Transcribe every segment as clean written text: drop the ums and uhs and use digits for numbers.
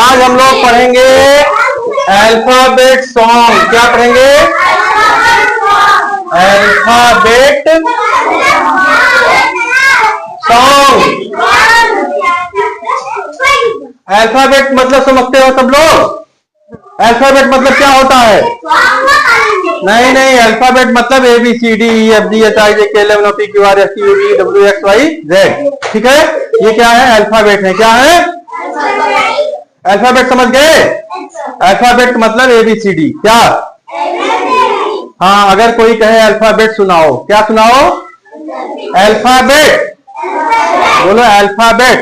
आज हम लोग पढ़ेंगे अल्फाबेट सॉन्ग। क्या पढ़ेंगे? Alphabet song. अल्फाबेट मतलब समझते हो सब लोग? अल्फाबेट मतलब क्या होता है? नहीं नहीं, अल्फाबेट मतलब A B C D E F G H I J K L M N O P Q R S T U V W X Y Z. ठीक है, ये क्या है? अल्फाबेट है। क्या है? अल्फाबेट। समझ गए? अल्फाबेट मतलब ए बी सी डी। क्या? हाँ, अगर कोई कहे अल्फाबेट सुनाओ, क्या सुनाओ? अल्फाबेट बोलो, अल्फाबेट।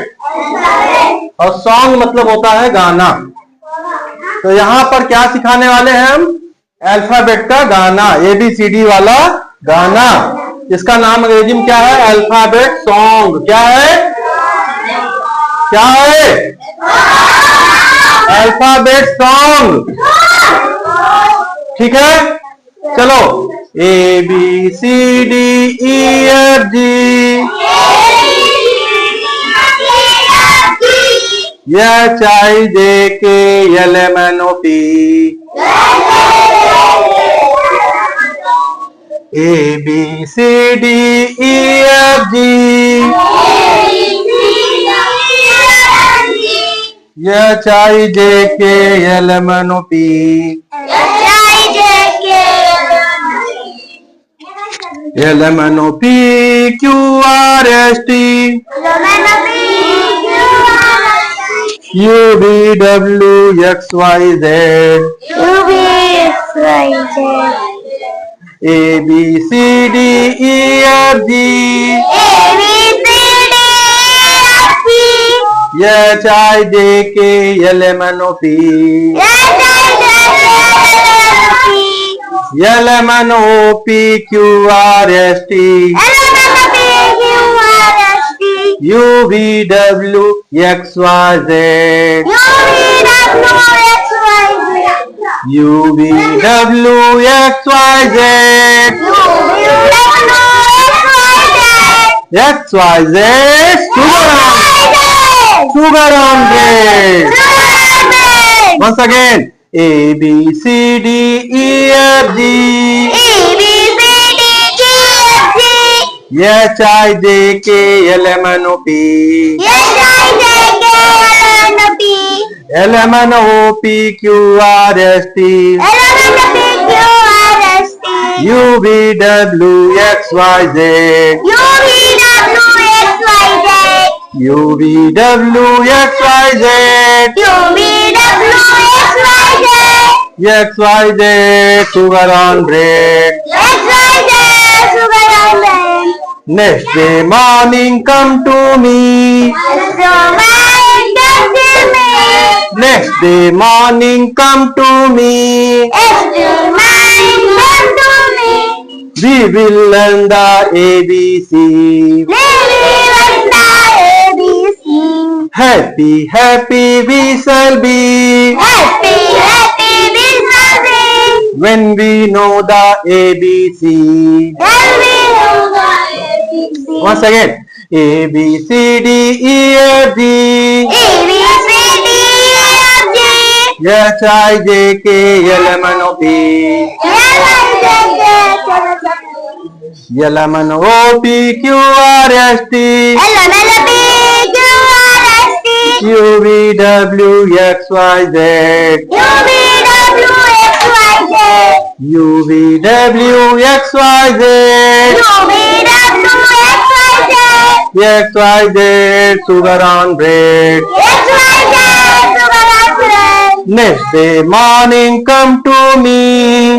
और सॉन्ग मतलब होता है गाना। तो यहां पर क्या सिखाने वाले हैं हम? अल्फाबेट का गाना, एबीसीडी वाला गाना। इसका नाम अंग्रेजी में क्या है? Alphabet song. क्या है? क्या है? Alphabet song. ठीक है, चलो। A B C D E F G H I J K L M N O P A B C D E F G H I J K L M N O P L M N O P Q R S T U V W X Y Z A B C D E F G H I J K L M N O P L M N O P Q R S T U V W X Y Z U V W X Y Z X Y Z sugar on bread. Once again, A B C D E F G H I J K L M N O P L M N O P Q R S T U V W X Y Z U V W X Y Z X Y Z sugar on bread. Next day morning come to me. Next day morning come to me. We will learn the ABC. Happy happy we shall be. When we know the ABC. Once again, A B C D E F G H I J K L M N O P L M N O P Q R S T U V W X Y Z U V W X Y Z X Y Z sugar on bread. Next day morning come to me.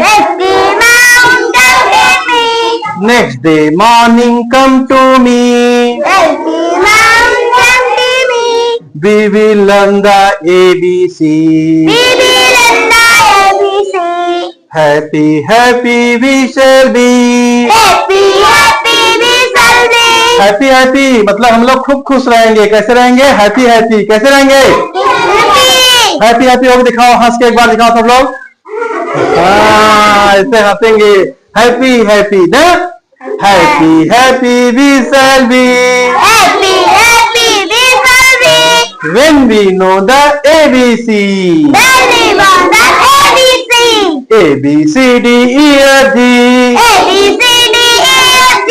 Next day morning come to me. We will learn the ABC. Happy happy we shall be. Happy happy मतलब हम लोग खूब खुश रहेंगे। कैसे रहेंगे? Happy happy. कैसे रहेंगे? हैप्पी हैप्पी होकर दिखाओ, हंस के एक बार दिखाओ सब लोग। हाँ, ऐसे हंसेंगे। हैप्पी हैप्पी ना, happy happy we shall be. When we know the ABC. Then we want the ABC. A B C D E F G. A B C D E F G.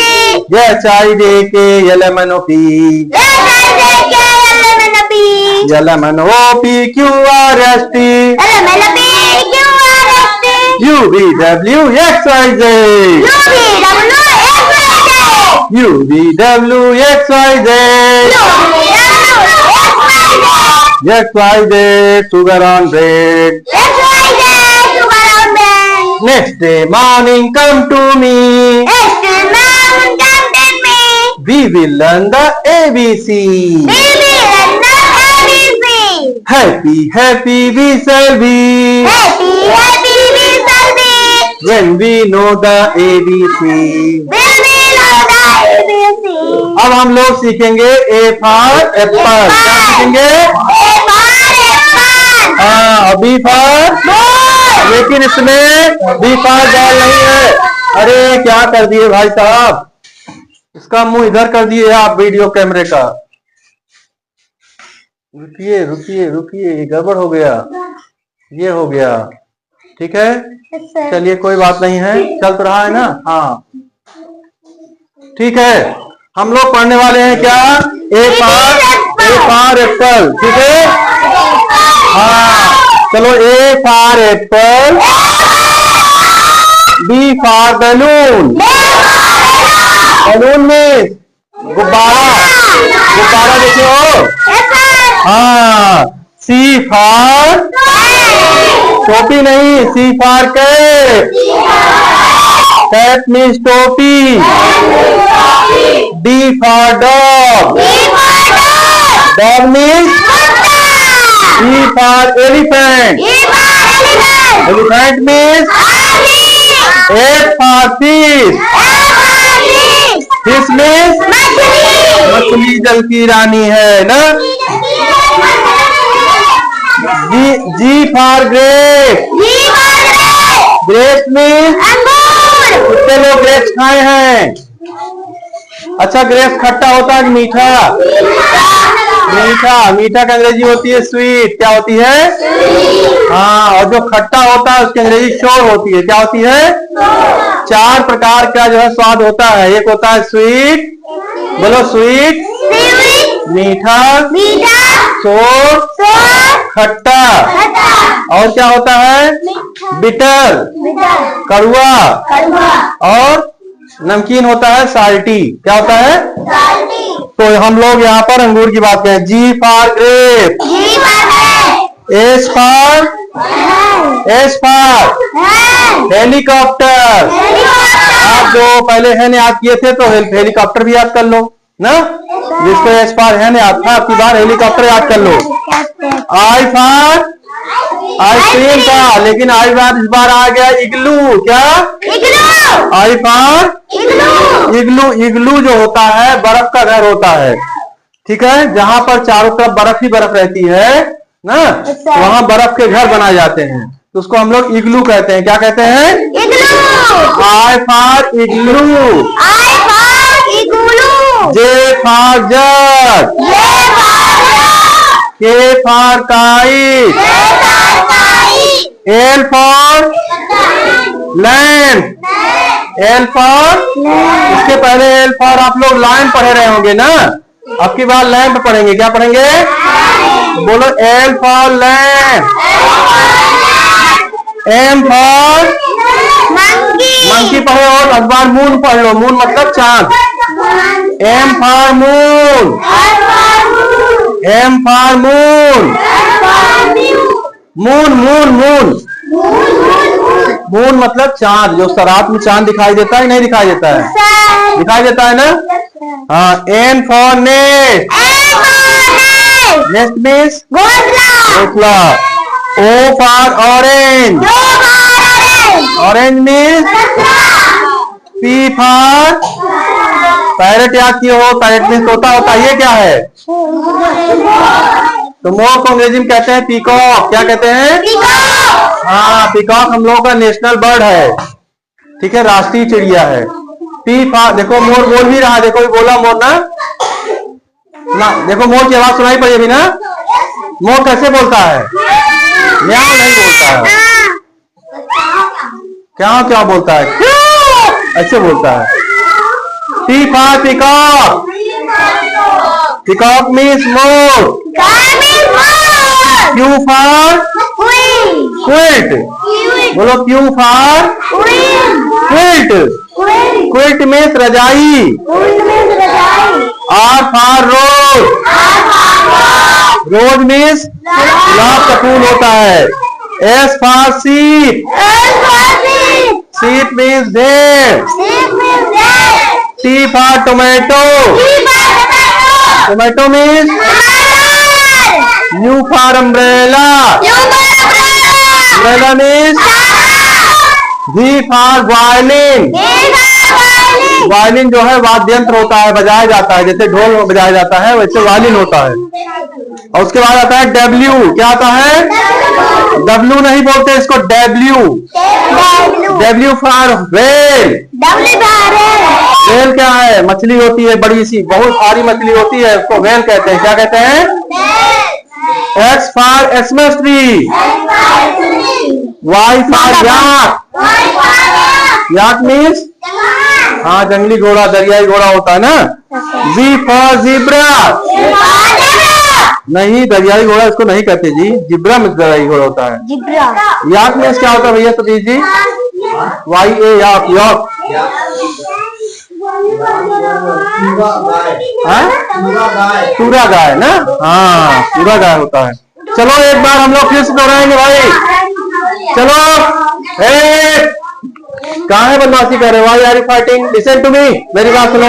H I J K L M N O P. H I J K L M N O P. L M N O P Q R S T. L M N O P Q R S T. U V W X Y Z. U V W X Y Z. U V W X Y Z. U V W X Y Z. X Y Z sugar on bread. X Y Z sugar on bread. Next day morning come to me. Next man come to me. We will learn the ABC. We will learn the ABC. Happy, happy we shall be. Happy, happy we shall be. When we know the ABC. When we know the ABC. अब हम लोग सीखेंगे A for apple. क्या सीखेंगे? A for apple. हाँ, B for Ball. लेकिन इसमें B for ball नहीं है। अरे क्या कर दिए भाई साहब, इसका मुंह इधर कर दिए आप वीडियो कैमरे का। रुकिए रुकिए रुकिए, ये गड़बड़ हो गया, ये हो गया। ठीक है, चलिए कोई बात नहीं है, चल तो रहा है ना। हाँ ठीक है, हम लोग पढ़ने वाले हैं क्या? A for apple. ठीक है, हाँ चलो, A for apple, B for balloon. Balloon में गुब्बारा, गुब्बारा देखे हो? हाँ। सी फॉर टोपी नहीं, सी फॉर कैप। कैप मीन्स टोपी। D for dog, dog means. E for elephant, elephant means. F for fish, fish means मछली जल की रानी है ना। जी फॉर ग्रेप, ग्रेप्स मीन्स। कितने लोग ग्रेप्स खाए हैं? अच्छा, ग्रेप्स खट्टा होता है कि मीठा? मीठा। मीठा की अंग्रेजी होती है स्वीट। क्या होती है? हाँ, और जो खट्टा होता है उसकी अंग्रेजी शोर होती है। क्या होती है? 4 प्रकार का जो है स्वाद होता है। एक होता है स्वीट, बोलो स्वीट, मीठा, शोर, खट्टा। और क्या होता है? बिटर, कड़वा। और नमकीन होता है साल्टी। क्या होता है? तो हम लोग यहाँ पर अंगूर की बात करें। G for grape, S for helicopter. आप जो पहले हैन याद किए थे तो हेलीकॉप्टर भी याद कर लो ना, जिसको एस फॉर हैन याद था, आपकी बार हेलीकॉप्टर याद कर लो। आई फॉर आइसक्रीम था, लेकिन आई बार इस बार आ गया इग्लू। क्या? आई फॉर इग्लू। इग्लू जो होता है बर्फ का घर होता है। ठीक है, जहां पर चारों तरफ बर्फ ही बर्फ रहती है ना, वहां बर्फ के घर बनाए जाते हैं, तो उसको हम लोग इग्लू कहते हैं। क्या कहते हैं? I for igloo. J for jug, के for kite, L for lamp, L for. इसके पहले एल फॉर आप लोग लाइन पढ़े रहे होंगे ना, अब की बार लैंप पढ़ेंगे। क्या पढ़ेंगे? बोलो L for lamp. M for monkey पढ़े, और अखबार मून पढ़ लो। मून मतलब चांद। M for moon, M for moon. Moon moon moon moon मतलब चांद, जो रात में चांद दिखाई देता है नहीं दिखाई देता है? दिखाई देता है ना। हाँ। N for nest, nest means घोंसला। O for orange, orange means. P for parrot, याद किए हो? पैरेट मीन्स तोता होता है। ये क्या है? तो मोर को अंग्रेजी में कहते हैं पीकॉक। क्या कहते हैं? हाँ, पीकॉक हम लोगों का नेशनल बर्ड है। ठीक है, राष्ट्रीय चिड़िया है। पी फॉर, देखो मोर बोल भी रहा है। देखो बोला मोर ना, देखो मोर की आवाज सुनाई पड़ी अभी ना। मोर कैसे बोलता है? म्याऊ नहीं बोलता है। क्या क्या बोलता है? ऐसे बोलता है। P for peacock. Peacock means moor. Q for quilt. बोलो Q for quilt. Quilt means रजाई. R for rose. Rose means गुलाब का फूल होता है। S for sheep. Sheep means भेड़। T for tomato. Tomato means U for umbrella. Umbrella means V for violin. Violin जो है वाद्य यंत्र होता है, बजाया जाता है, जैसे ढोल बजाया जाता है वैसे वायलिन होता है। और उसके बाद आता है W। क्या आता है? W नहीं बोलते इसको, W। W for whale. Whale क्या है? मछली होती है बड़ी सी, बहुत सारी मछली होती है, उसको व्हेल कहते हैं। क्या कहते हैं? X for Xmas tree. Y for yak. Yak means हाँ जंगली घोड़ा, दरियाई घोड़ा होता है ना। Z for zebra. नहीं, दरियाई घोड़ा इसको नहीं कहते जी, जिब्रा में दरियाई घोड़ा होता है। याक मीन्स क्या होता है भैया सतीश जी? YA याक। याक पूरा गाय ना। हाँ पूरा गाय होता है। चलो एक बार हम लोग फिर से दोहराएंगे भाई। चलो कहाँ है बदमाशी कर रहे हो? Why are you fighting? Listen to me, मेरी बात सुनो।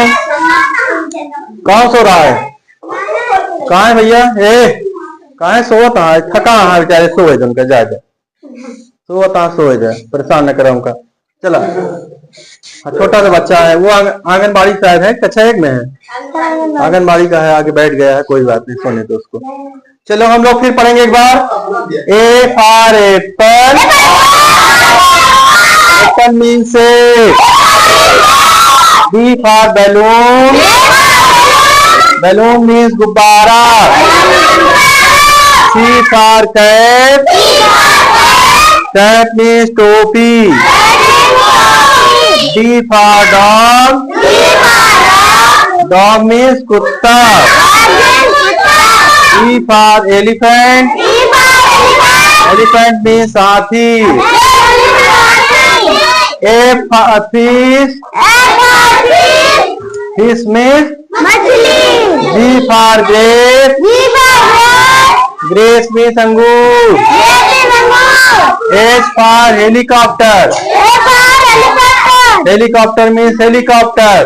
कौन सो रहा है? कहाँ है भैया? कहाँ है? सोता है, थका है बेचारे, सोए थे उनका। जा सोता सोए जाए, परेशान न करे उनका। चला छोटा सा बच्चा है, वो आंगनबाड़ी शायद है, कक्षा 1 में है, आंगनबाड़ी का है, आगे बैठ गया है, कोई बात नहीं, सोने दो उसको। चलो हम लोग फिर पढ़ेंगे एक बार। A for apple. Apple means B for balloon. Balloon means गुब्बारा। C for cap. Cap means टोपी। D for dog. Dog means कुत्ता। E for elephant. Elephant means हाथी। F for fish. Fish means G for grape. Grape means अंगूर। H for helicopter. Helicopter means helicopter.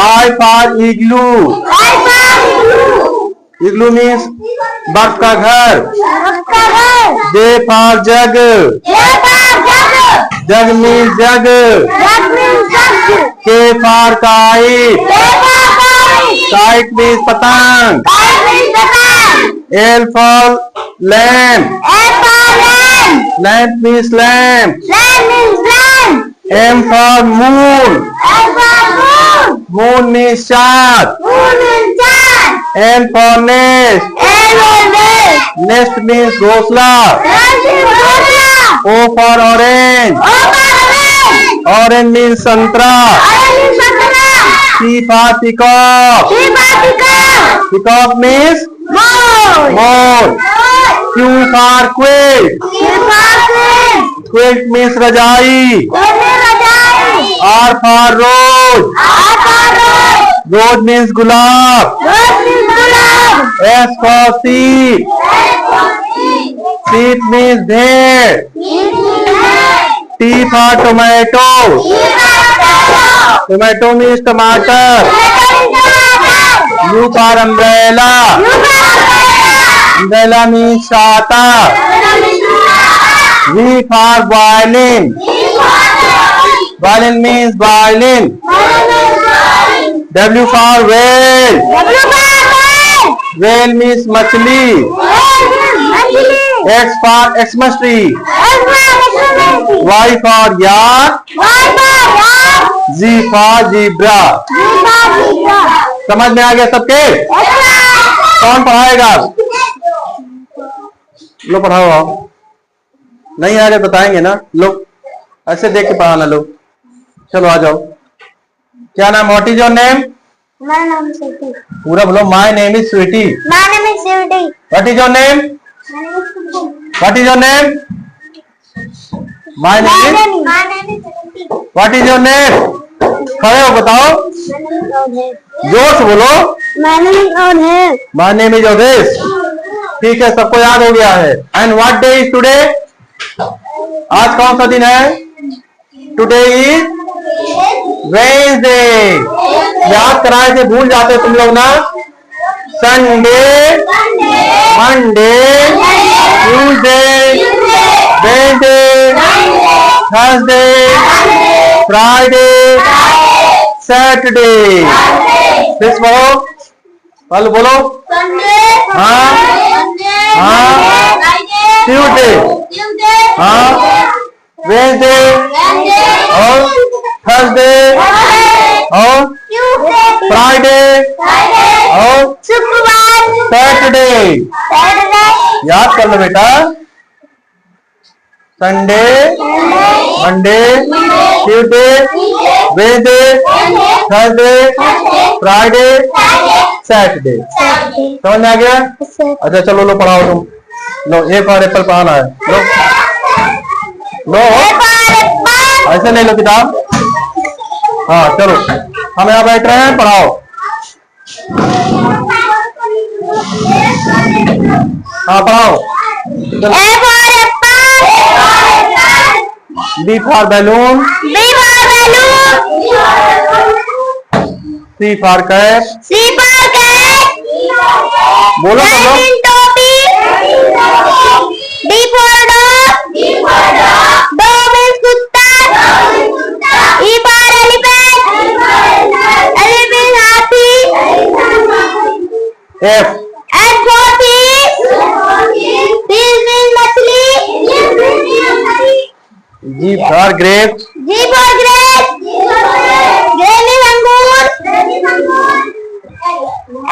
I for igloo. Igloo means बर्फ का घर। J for jug. Jug means jug. K for kite. Kite means पतंग। L for lamp. Lamp means lamp. M for moon. Moon means चाँद। N for nest. Nest means घोंसला। O for orange. Orange means संतरा। P for peacock. Peacock means more. Q for quilt. Quilt means रजाई। R for rose. Rose means gulab. S for sheep. Sheep means भेड़। T for tomato. Tomato means टमाटर। U for umbrella. Umbrella means छाता। V for violin. Violin means violin. W for whale. Whale means मछली। X for Xmas tree. Y for yak. Z for zebra. समझ में आ गया सबके? कौन पढ़ाएगा? लो पढ़ाओ आप। नहीं आ गया बताएंगे ना। लो ऐसे देख के पढ़ाना। लो चलो आ जाओ। क्या नाम? What is your name? My name is Sweetie. पूरा बोलो। My name is Sweetie. My name is Sweetie. What is your name? What is your name? My name is. My name is Sweetie. What is your name? खड़े हो बताओ। जोर से बोलो। My name is Odher. My name is Odesh. ठीक है, सबको याद हो गया है। And what day is today? आज कौन सा दिन है? Today is Wednesday. याद कराए थे, भूल जाते तुम लोग ना। Sunday, Monday, Tuesday, Wednesday, Thursday, Friday, Saturday. फिर बोलो, कल बोलो। हाँ हाँ, ट्यूसडे, हाँ, वेडनेसडे और थर्सडे और फ्राइडे और शुक्रवार, सैटरडे। याद कर लो बेटा। Sunday, Monday, Tuesday, Wednesday, Thursday, Friday, Saturday. समझ में आ गया? अच्छा चलो लो पढ़ाओ तुम। लो एक और एप्पल पढ़ाना है। लो लो ऐसे ले लो किताब। हाँ चलो, हम यहाँ बैठ रहे हैं, पढ़ाओ। हाँ पढ़ाओ चलो। B for balloon. C for cat. बोलो बोलो। D for dog. Dog means kutta. E for elephant. Elephant means happy. F H for fish. Fish means मछली. G for grape। G for grape. Grape means अंगूर.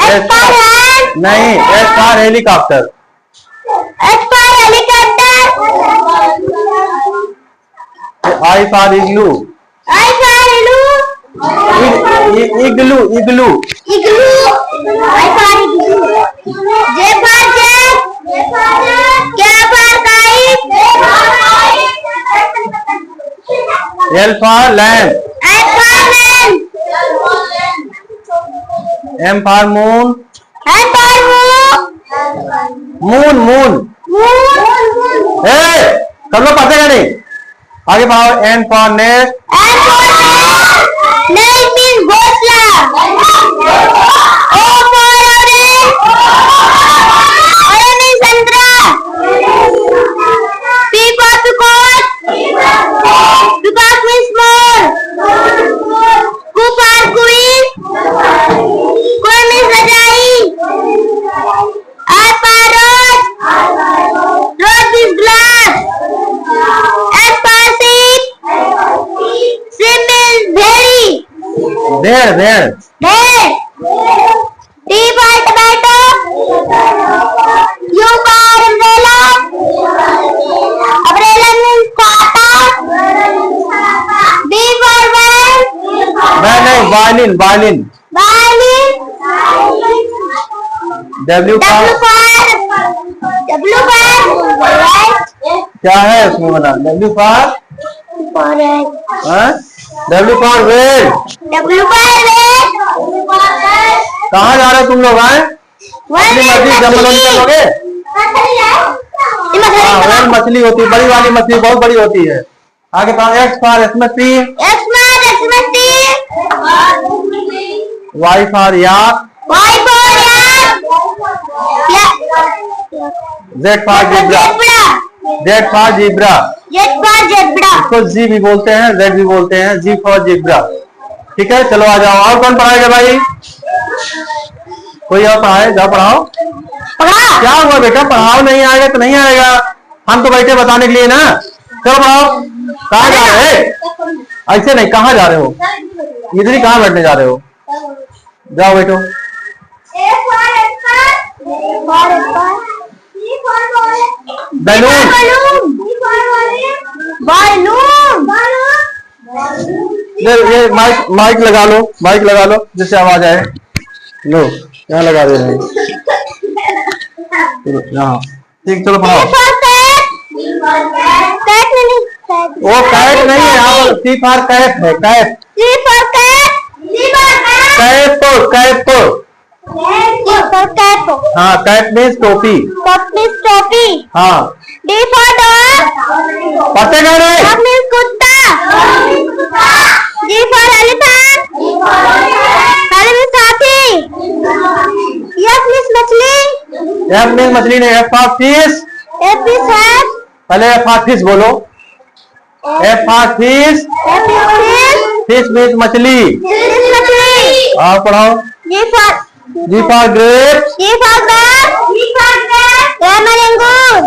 H for hand. नहीं, H for helicopter. H for helicopter. I for igloo। I for igloo. Igloo, igloo। Igloo. I for igloo. J for jet. K for kite. L for lamb। M for man. M for moon। N for moon. Moon moon. ए सब लोग पढ़ेगा नहीं? आगे बढ़ाओ। N for nest। N for nest. Nest means घोंसला. O for orange. Orange means संतरा. P for peacock. Peacock means moor. Q for queen. Queen means रजाई. R for rose. Rose means glass. S for sheep. Sheep means भेड़ी. भेड़ भेड़। भेड़. T for tomato. U for umbrella. Umbrella means छाता. B for van. मैं नहीं, violin violin. Violin. W W for क्या है उसमें बना? W for हाँ? W for whale। W for red. कहाँ जा रहे हो तुम लोग? आए अपनी मछली जब मलोनी करोगे? हाँ, whale मछली होती है, बड़ी वाली मछली, बहुत बड़ी होती है। आगे कहा X for Xmas। Y for yak। Y for yak. Z for zebra। Z for zebra। Z for zebra. इसको Z भी बोलते हैं, Z भी बोलते हैं। G for zebra। ठीक है चलो आ जाओ। और कौन पढ़ाएगा भाई? कोई और पढ़ाए? जाओ पढ़ाओ। क्या हुआ बेटा? पढ़ाओ नहीं आएगा तो नहीं आएगा। हम तो बैठे बताने के लिए ना। चलो पढ़ाओ। कहाँ जा रहे हैं? ऐसे नहीं, कहाँ जा रहे हो? इधर ही कहाँ बैठने जा रहे हो? जाओ बैठो। बैलून। ये माइक लगा लो, माइक लगा लो जिससे आवाज आए। लो यहाँ लगा दे रहे हैं। यहाँ ठीक, चलो पढ़ाओ। वो कैट नहीं है, यहाँ पर सी फॉर कैट है। Cat cap. हाँ, कैट मीन्स टोपी। हाँ, D for dog. पते कह रहे? Dog means कुत्ता. G for elephant. L means हाथी. F means मछली. F means मछली नहीं, F for fish। F means fish. पहले F for fish बोलो। F for fish। F means fish. Fish means मछली। Fish मछली. आप पढ़ाओ। G for grapes। G for grape. अंगूर.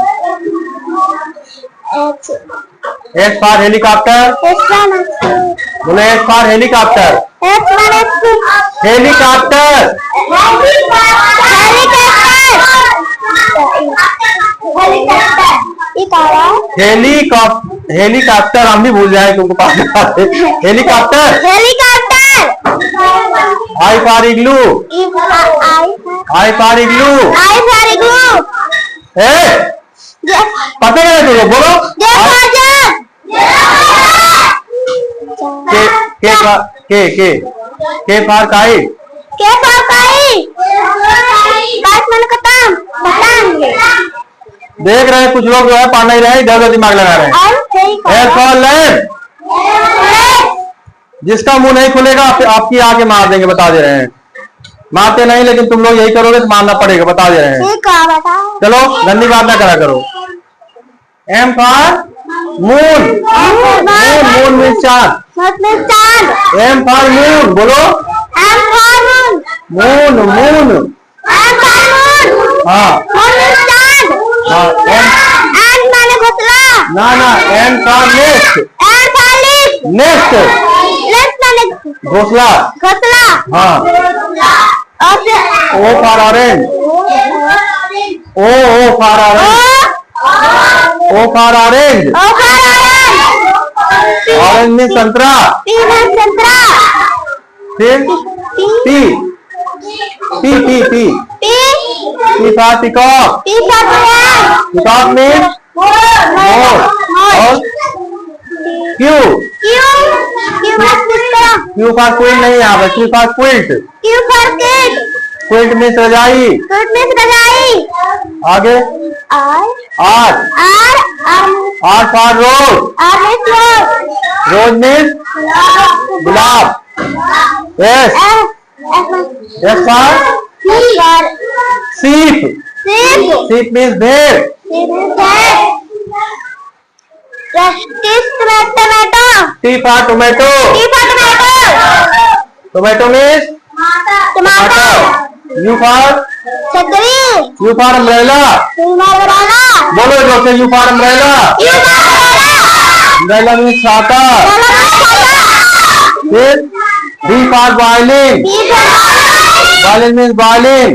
H for helicopter। बोले H for helicopter। Helicopter. Helicopter हम भी भूल जाए तुमको पास। Helicopter. I for igloo। I for igloo। पता नहीं तुमको, बोलो। के फॉर काइट। देख रहे हैं कुछ लोग जो है पढ़ नहीं रहे, इधर दिमाग लगा रहे हैं। L for lamp. जिसका मुंह नहीं खुलेगा आपकी आके मार देंगे, बता दे रहे हैं। मारते नहीं, लेकिन तुम लोग यही करोगे तो मारना पड़ेगा, बता दे रहे हैं। चलो गंदी बात ना करा करो। M for moon. Moon means चांद। एम फॉर मून बोलो। मून। हाँ ना, एम फॉर नेस्ट। नेस्ट घोसला। हाँ। O for orange. O for orange. O for orange। Orange means संतरा। फिर P for peacock। Peacock means मोर। और Q for queen नहीं, यहाँ पर Q for quilt। quilt means रजाई। आगे R for rose। Rose means gulab. S for sheep। sheep means भेड़। T for tomato। tomato means टमाटर। U for umbrella। बोलो जो से U for umbrella। umbrella means छाता। फिर V for violin। violin means violin।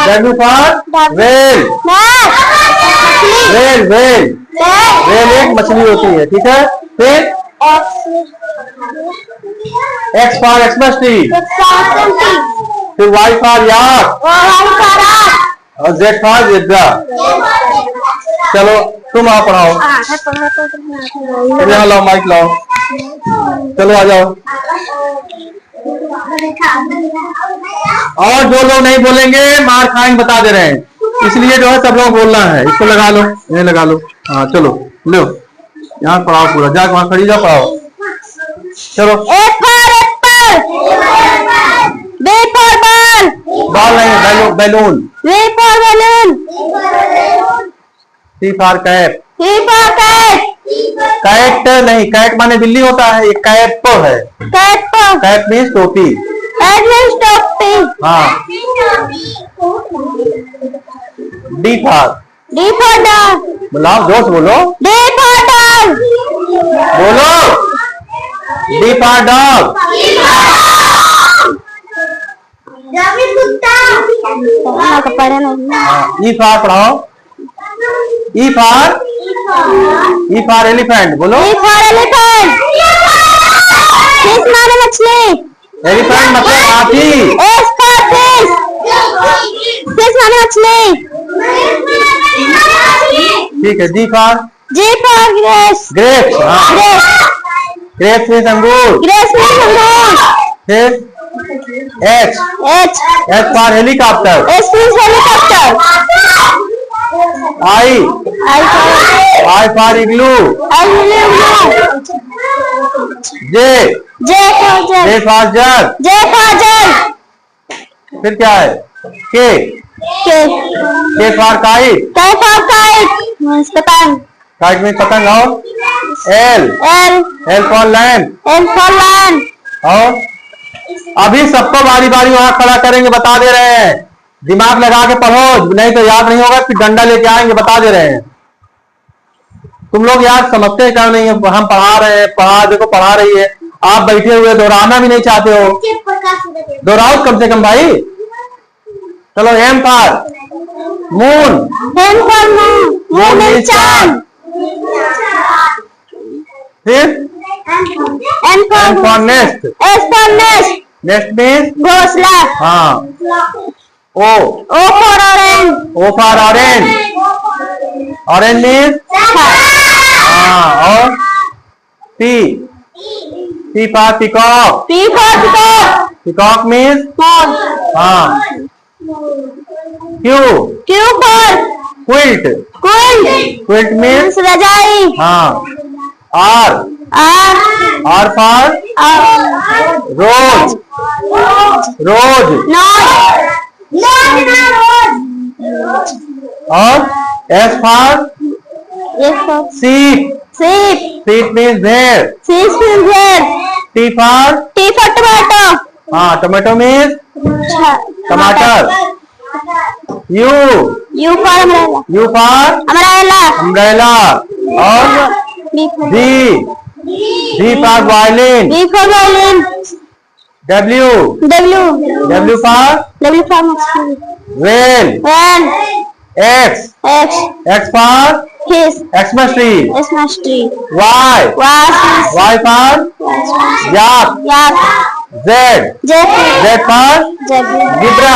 W for whale। whale एक मछली होती है, ठीक है। फिर X for Xmas tree। फिर Y for याक। और Z for zebra। चलो तुम आओ पढ़ाओ। यहाँ लाओ, माइक लाओ। चलो आ जाओ। और जो लोग नहीं बोलेंगे मार खाएंगे, बता दे रहे हैं, इसलिए जो है सब लोग बोलना है। इसको लगा लो, ये लगा लो। हाँ चलो लो, यहाँ पढ़ाओ पूरा। जाके वहां खड़ी जाओ, पढ़ाओ। चलो। बॉल नहीं, balloon. C for cap. Cat नहीं, कैट माने बिल्ली होता है, ये कैप है। कैप मीन्स टोपी। हाँ। D for बोलाओ, जोश बोलो। बोलो डी फॉर डॉग, पढ़े नहीं। ई फॉर पढ़ाओ, ई फॉर एलिफेंट, बोलो एलिफेंट। फिश माने मछली। एलिफेंट मतलब हाथी। S for fish. फिश माने मछली। ठीक है। जी फॉर ग्रेप्स। ग्रेप्स, हाँ ग्रेप्स मीन्स अंगूर। ग्रेप्स मीन्स अंगूर। फिर H H for helicopter. S means helicopter. I for igloo. J for jug. फिर क्या है? के फॉर काइट। पतंग। काइट में पतंग। और एल फॉर लैंड। और अभी सबको बारी बारी वहां खड़ा करेंगे, बता दे रहे हैं। दिमाग लगा के पढ़ो, नहीं तो याद नहीं होगा, फिर डंडा लेके आएंगे, बता दे रहे हैं। तुम लोग यार समझते क्या नहीं है? हम पढ़ा रहे हैं, देखो पढ़ा रही है, आप बैठे हुए दोहराना भी नहीं चाहते हो। दोहराओ कम से कम भाई। चलो M for moon. Moon is चांद। फिर N for nest. Nest means घोंसला। हाँ। O for orange. Orange means हाँ। और P for peacock. Peacock means हाँ। Q for quilt. Quilt means रजाई। हाँ। R for rose. और S for sheep. Sheep means भेड़। T for tomato. हाँ टोमेटो मीन्स टमाटर। U for umbrella. और V for violin. W for whale. X for Xmas tree. Y for yak. Z for zebra.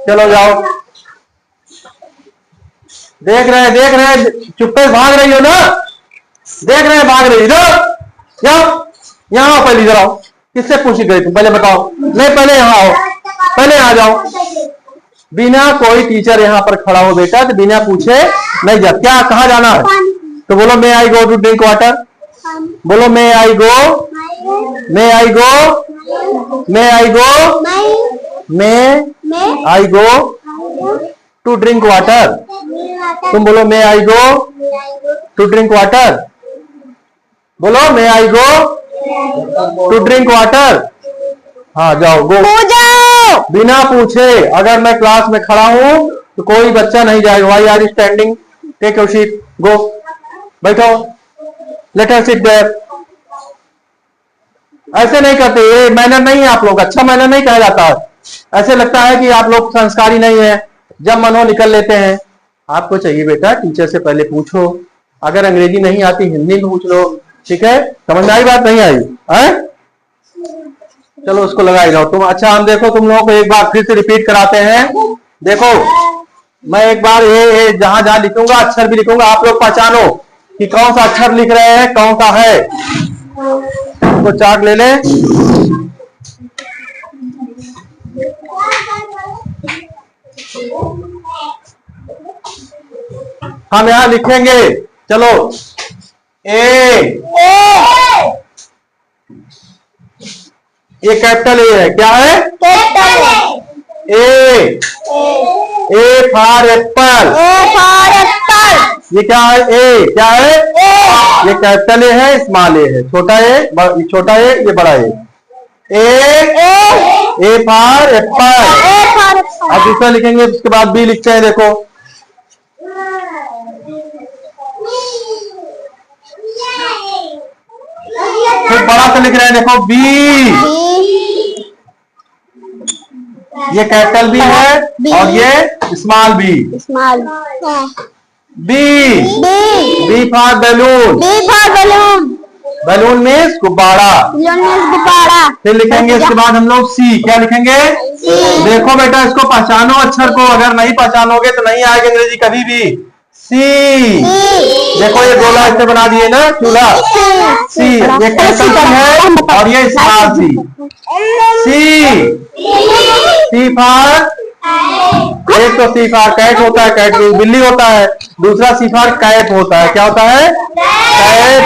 चलो जाओ। देख रहे चुप्पे भाग रही हो ना? देख रहे हैं भाग रही। इधर यहाँ पहले इधर आओ। किससे पूछी गई तुम? पहले बताओ। नहीं पहले यहाँ आओ, पहले आ जाओ। बिना कोई टीचर यहाँ पर खड़ा हो बेटा तो बिना पूछे नहीं जा। क्या कहाँ जाना है? तो बोलो मे आई गो टू ड्रिंक वाटर। बोलो मे आई गो टू ड्रिंक वाटर। तुम बोलो मे आई गो टू ड्रिंक वाटर। बोलो मे आई गो टू ड्रिंक वाटर। हाँ जाओ, गो। बिना पूछे। अगर मैं क्लास में खड़ा हूं तो कोई बच्चा नहीं जाएगा। Why are standing? Take your seat, go. बैठो, लेट अस सिट देयर। ऐसे नहीं करते, ये मैनर नहीं है आप लोग। अच्छा मैनर नहीं कहा जाता। ऐसे लगता है कि आप लोग संस्कारी नहीं है, जब मन हो निकल लेते हैं। आपको चाहिए बेटा टीचर से पहले पूछो। अगर अंग्रेजी नहीं आती हिंदी में पूछ लो, ठीक है? समझ में आई बात? नहीं आई है? चलो उसको लगाई जाओ तुम। अच्छा हम देखो तुम लोगों को एक बार फिर से रिपीट कराते हैं। देखो मैं एक बार ये जहां जहां लिखूंगा अक्षर भी लिखूंगा, आप लोग पहचानो कि कौन सा अक्षर लिख रहे हैं, कौन सा है। तो चार्ट ले ले। हम यहां लिखेंगे। चलो ए, ये कैपिटल ए है। क्या है? ए फॉर एप्पल। ये क्या है? ए क्या है? ये कैपिटल ए है, स्मॉल ए है। छोटा ए, ये बड़ा ए। ए फॉर एप्पल। अब दूसरा लिखेंगे, उसके बाद बी लिखते हैं। देखो फिर बड़ा सा लिख रहे हैं, देखो बी, ये कैपिटल बी है और ये small B. Small B, B for balloon, balloon means गुब्बारा। गुब्बारा। फिर लिखेंगे इसके बाद हम लोग सी, क्या लिखेंगे? देखो बेटा, इसको पहचानो अक्षर को, अगर नहीं पहचानोगे तो नहीं आएगा अंग्रेजी कभी भी। सी, देखो ये गोला ऐसे बना दिए ना, चूल्हा। सी, ये कैपिटल सी है और ये small C. C, C for, एक तो सी फॉर कैट होता है, कैट बिल्ली होता है। दूसरा सी फॉर कैप होता है, क्या होता है? कैप,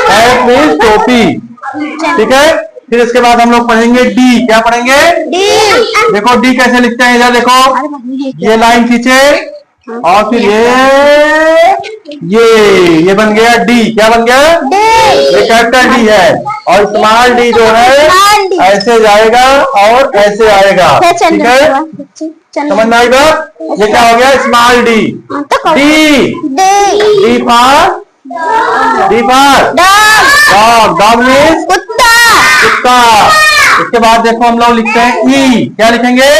कैप मीन्स टोपी, ठीक है। फिर इसके बाद हम लोग पढ़ेंगे डी, क्या पढ़ेंगे? डी। देखो डी कैसे लिखते हैं, इधर देखो, ये लाइन खींचे और फिर ये बन गया डी, क्या बन गया? ये कैपिटल डी है और स्मॉल डी जो है ऐसे जाएगा और ऐसे आएगा, ठीक है, समझ में आई बात? ये क्या हो गया? Small D. D, D for, D for dog, dog means कुत्ता। इसके बाद देखो हम लोग लिखते हैं ई, क्या लिखेंगे?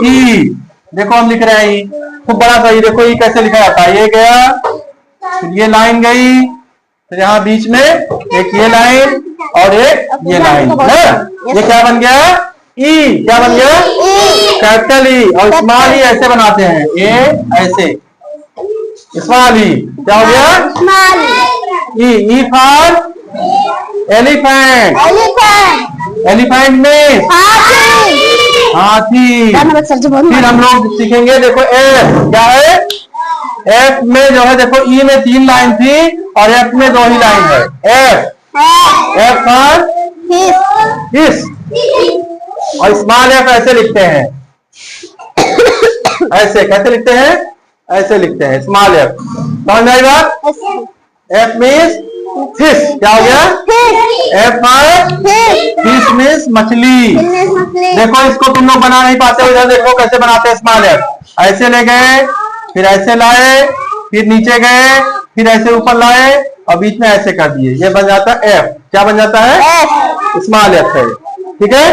ई, देखो हम लिख रहे हैं ई, खूब बड़ा सा ई, देखो ई कैसे लिखा जाता है? ये गया, फिर ये लाइन गई, फिर यहाँ बीच में एक ये लाइन और एक ये लाइन है। ये क्या बन गया? ई, क्या बन गया? कैपिटल ई और स्मॉल ई ऐसे बनाते हैं, ये ऐसे स्मॉल ई, क्या हो गया? ई, ई फॉर एलिफेंट, एलिफेंट में हाथी। फिर हम लोग सीखेंगे, देखो एफ, क्या है? एफ में जो है देखो, ई में 3 लाइन थी और एफ में 2 ही लाइन है। एफ, एफ फॉर फिश और स्मॉल एफ ऐसे लिखते हैं, ऐसे कैसे लिखते हैं? ऐसे लिखते हैं स्मॉल एफ, समझ में आई बात? एफ मीन्स फिश, क्या हो गया? एफ फॉर फिश मीन्स मछली। देखो इसको तुम लोग बना नहीं पाते हो, इधर देखो कैसे बनाते हैं स्मॉल एफ। ऐसे ले गए, फिर ऐसे लाए, फिर नीचे गए, फिर ऐसे ऊपर लाए और बीच में ऐसे कर दिए, ये बन जाता है एफ। क्या बन जाता है? स्मॉल एफ है, ठीक है।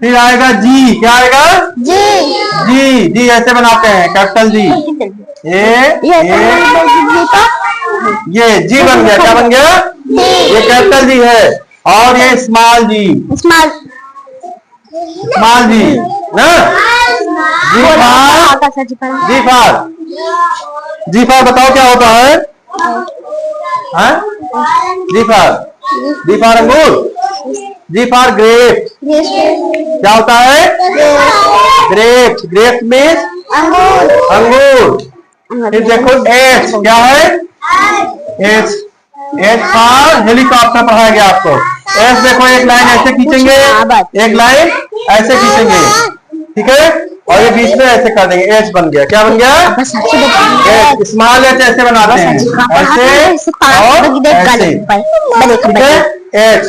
फिर आएगा जी, क्या आएगा? जी, जी ऐसे बनाते हैं, कैपिटल जी। ये जी बन गया, क्या बन गया? ये कैपिटल जी है और ये स्मॉल जी, स्मॉल जी ना। जी फार, जी फार बताओ क्या होता है? जी फार अंगूर, जी फार ग्रेप, क्या होता है? ग्रेप्स, ग्रेप्स मीन्स अंगूर। फिर देखो एच, क्या है? एच, एच फॉर हेलीकॉप्टर पढ़ाया गया आपको। एच देखो, एक लाइन ऐसे खींचेंगे, एक लाइन ऐसे खींचेंगे, ठीक है, और ये बीच में ऐसे कर देंगे, एच बन गया। क्या बन गया? एच, स्मॉल एच ऐसे बनाते हैं, ऐसे और ऐसे, ठीक है। एच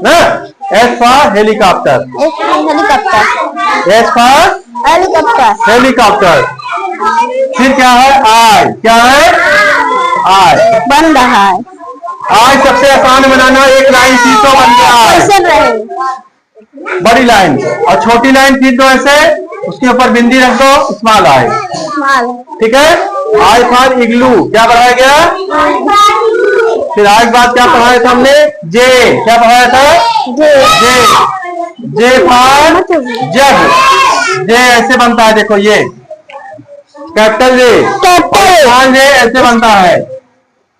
ना, H for helicopter, H for helicopter. फिर क्या है? आई, क्या है? आई बन रहा है। आई सबसे आसान बनाना, एक लाइन खींचो, बन गया आई। बड़ी लाइन और छोटी लाइन खींच दो ऐसे, उसके ऊपर बिंदी रख दो, स्मॉल आई, ठीक है। आई फॉर इग्लू, क्या पढ़ाया गया? फिर आई के बाद क्या पढ़ाया था हमने? जे, क्या पढ़ाया था? जे फॉर जग, जे ऐसे बनता है, देखो ये कैपिटल जे, स्मॉल जे ऐसे बनता है,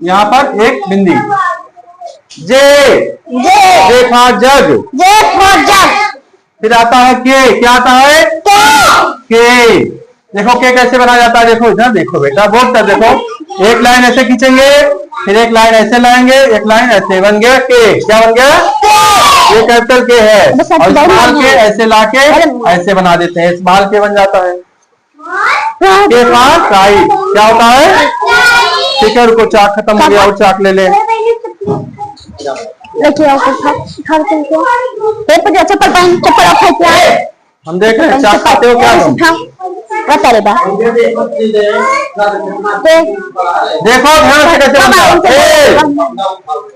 यहाँ पर एक बिंदी। जे फॉर जग, फिर आता है के, क्या आता है? के, देखो के कैसे बनाया जाता है? देखो इधर देखो बेटा, बोर्ड पर देखो, एक लाइन ऐसे खींचेंगे, फिर एक लाइन ऐसे लाएंगे, एक लाइन ऐसे, बन गया के। क्या बन गया? ये कैपिटल के है और स्मॉल के ऐसे लाके ऐसे बना देते हैं, स्मॉल के बन जाता है। के पास राइट, क्या होता है? ठीक है, रुको, चाक खत्म हो गया और चाक ले ले। चप्पल हम देख रहे हैं चाक खाते हो क्या तुम? बता रे बा देखो ध्यान से कैसे बनता है।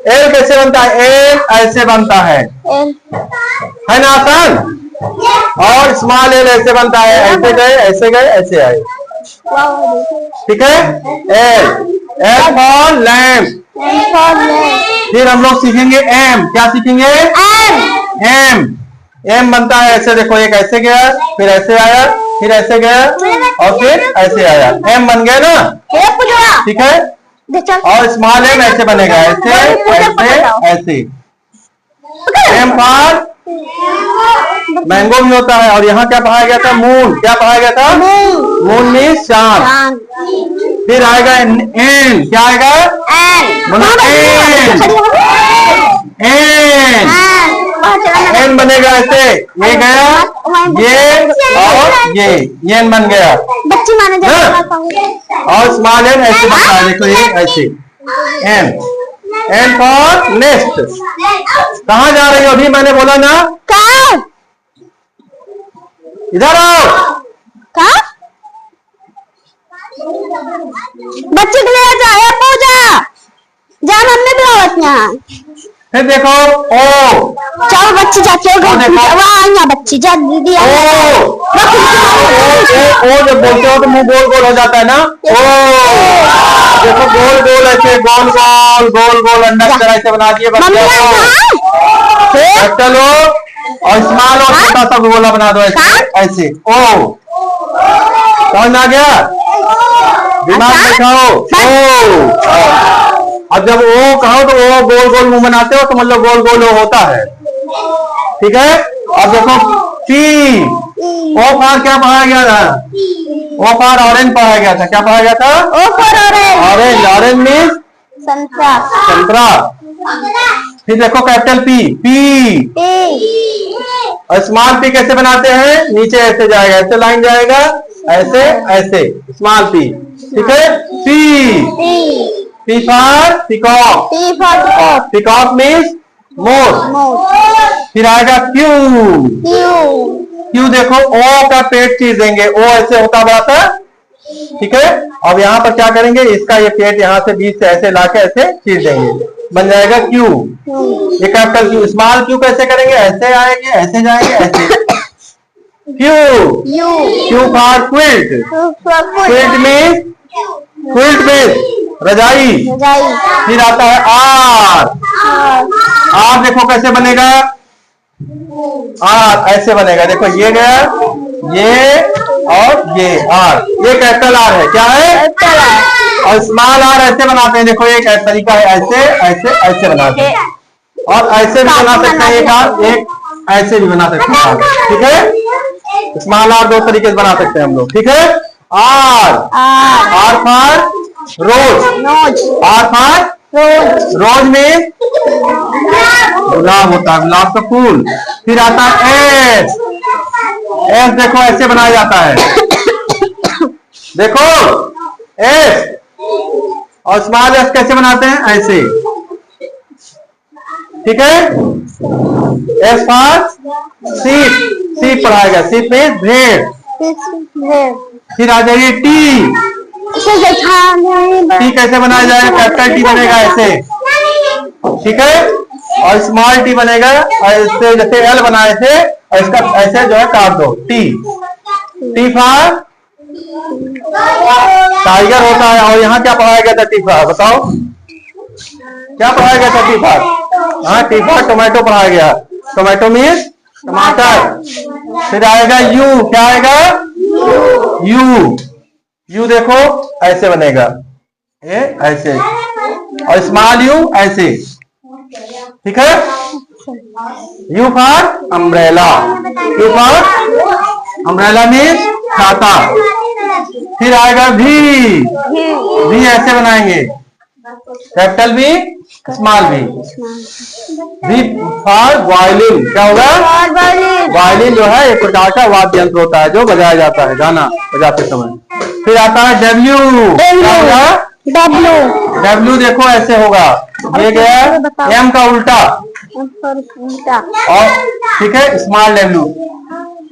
एल कैसे बनता है? एल ऐसे बनता है ना आसान। और स्मॉल एल ऐसे बनता है, ऐसे गए ऐसे गए ऐसे आए, ठीक है। L L for lamp. फिर हम लोग सीखेंगे एम। क्या सीखेंगे? एम। एम बनता है ऐसे, देखो एक ऐसे गया, फिर ऐसे आया, फिर ऐसे गया और फिर ऐसे आया, एम बन गया ना, ठीक है। और स्मॉल एम ऐसे बनेगा, ऐसे ऐसे ऐसे। एम फॉर मैंगो भी होता है। और यहाँ क्या पढ़ाया गया था? मून। क्या पढ़ाया गया था? मून मीन्स चांद। फिर आएगा एन। क्या आएगा? एन। एन बनेगा ऐसे, ये गया ये और ये एन बन गया। बच्ची माने और स्मॉल एन ऐसे बनता है, देखो ये ऐसे एन। N for next. कहाँ जा रही हो? अभी मैंने बोला ना, इधर आओ। बच्चे के लिए जाए पूजा जा, मम्मी भी आवत यहाँ। फिर देखो ओ, चलो बच्ची जाके वहाँ बच्ची जा दीदी। ओ जब बोलते हो तो मुंह गोल गोल हो जाता है ना। ओ देखो गोल गोल ऐसे, गोल गोल गोल गोल अंडा की तरह ऐसे बना दिए बच्चे। चलो और स्मॉल और छोटा सा गोला बना दो ऐसे ऐसे। ओ समझ में आ गया? दिमाग में खाओ। ओ अब जब ओ कहो तो ओ गोल गोल मुंह बनाते हो तो मतलब गोल गोल होता है, ठीक है। अब देखो टी। ओ फार क्या पढ़ाया गया था? ओ फार ऑरेंज पढ़ाया गया था। क्या पढ़ाया गया था? ऑरेंज। ऑरेंज मीन्स संतरा। फिर देखो कैपिटल पी। पी और स्मॉल पी कैसे बनाते हैं? नीचे ऐसे जाएगा, ऐसे लाइन जाएगा, ऐसे ऐसे स्मॉल पी, ठीक है। P. P for peacock. Peacock means more. फिर आएगा क्यू। क्यू देखो ओ का पेट चीर देंगे, ओ ऐसे होता बड़ा था, ठीक है। अब यहाँ पर क्या करेंगे? इसका ये पेट यहाँ से बीच से ऐसे लाके ऐसे चीर देंगे, बन जाएगा क्यू। ये कैपिटल क्यू। स्मॉल क्यू कैसे करेंगे? ऐसे आएंगे, ऐसे जाएंगे, ऐसे। Q. Q for quilt. Quilt means रजाई। फिर आता है आर। आर देखो कैसे बनेगा? आर ऐसे बनेगा, देखो ये गया, ये और ये आर। ये कैपिटल आर है। क्या है? और स्मॉल आर ऐसे बनाते हैं, देखो एक तरीका है, ऐसे ऐसे ऐसे बनाते हैं। और ऐसे भी बना सकते हैं, एक आर, एक ऐसे भी बना सकते हैं, ठीक है। स्मॉल आर दो तरीके से बना सकते हैं हम लोग, ठीक है। R. R for rose. R for rose में गुलाब होता है, गुलाब का फूल। फिर आता है एस। एस देखो ऐसे बनाया जाता है, देखो एस। और स्मॉल एस कैसे बनाते हैं? ऐसे, ठीक है। S for sheep. सीप पढ़ाया गया, सीप में भेड़। फिर आ जाइए टी। टी कैसे बनाया जाएगा? कैपिटल टी बनेगा ऐसे, ठीक है। और स्मॉल टी बनेगा ऐसे, जैसे एल बनाए थे, और इसका ऐसे जो है काट दो, टी। टी फॉर टाइगर होता है। और यहाँ क्या पढ़ाया गया था? टी फॉर, बताओ क्या पढ़ाया गया था? टी फॉर, हाँ टी फॉर टोमेटो पढ़ाया गया। टोमेटो मीन्स टमाटर। फिर आएगा यू। क्या आएगा? यू। यू देखो ऐसे बनेगा, ये ऐसे, और स्मॉल यू ऐसे, ठीक है। You for umbrella. You for umbrella means छाता। फिर आएगा भी। भी ऐसे बनाएंगे, कैपिटल भी स्मॉल भी। भी फॉर वायलिन। क्या होगा? वायलिन जो है एक प्रकार का वाद्य यंत्र होता है जो बजाया जाता है गाना बजाते समय। फिर आता है डब्ल्यू। डब्ल्यू देखो ऐसे होगा, ये गया एम का उल्टा, और ठीक है स्मॉल डब्ल्यू,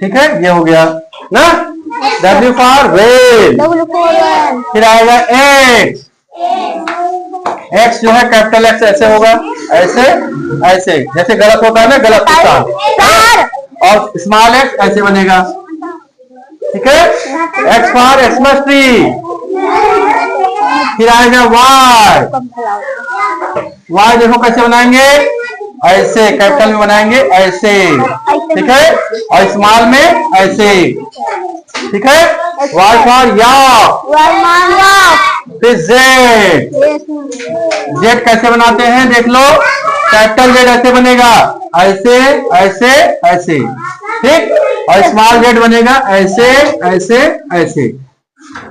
ठीक है ये हो गया ना। W for well. W for whale। फिर आएगा एक्स। एक्स जो है कैपिटल एक्स ऐसे होगा, ऐसे ऐसे, जैसे गलत होता है ना, गलत निशान। Star। और स्मॉल एक्स ऐसे बनेगा, ठीक है। X for Xmas tree. फिर आएगा वाई। वाई देखो कैसे बनाएंगे, ऐसे कैपिटल में बनाएंगे ऐसे, ठीक है, और स्मॉल में ऐसे, ठीक है। Y for yak. Whale yak। फिर जेड। जेड कैसे बनाते हैं देख लो, कैपिटल जेड ऐसे बनेगा, ऐसे ऐसे ऐसे, ठीक, और स्मॉल जेड बनेगा ऐसे ऐसे ऐसे,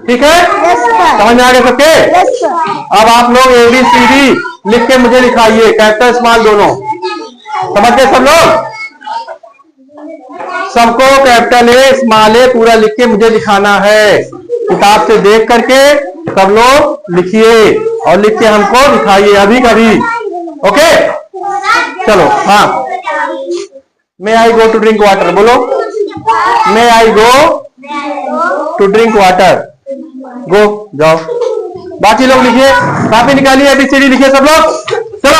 ठीक है। Yes sir। समझ में आ गया सबके? Yes sir। अब आप लोग ABCD लिख के मुझे दिखाइए, कैपिटल स्मॉल दोनों। समझ गए सब लोग? सबको कैपिटल ए स्मॉल ए पूरा लिख के मुझे दिखाना है, किताब से देख करके सब लोग लिखिए और लिख के हमको दिखाइए अभी कभी। ओके चलो। हाँ, मे आई गो टू ड्रिंक वाटर, बोलो मे आई गो टू ड्रिंक वाटर। गो, जाओ। बाकी लोग लिखिए, कॉपी निकालिए, ABCD लिखिए सब लोग, चलो।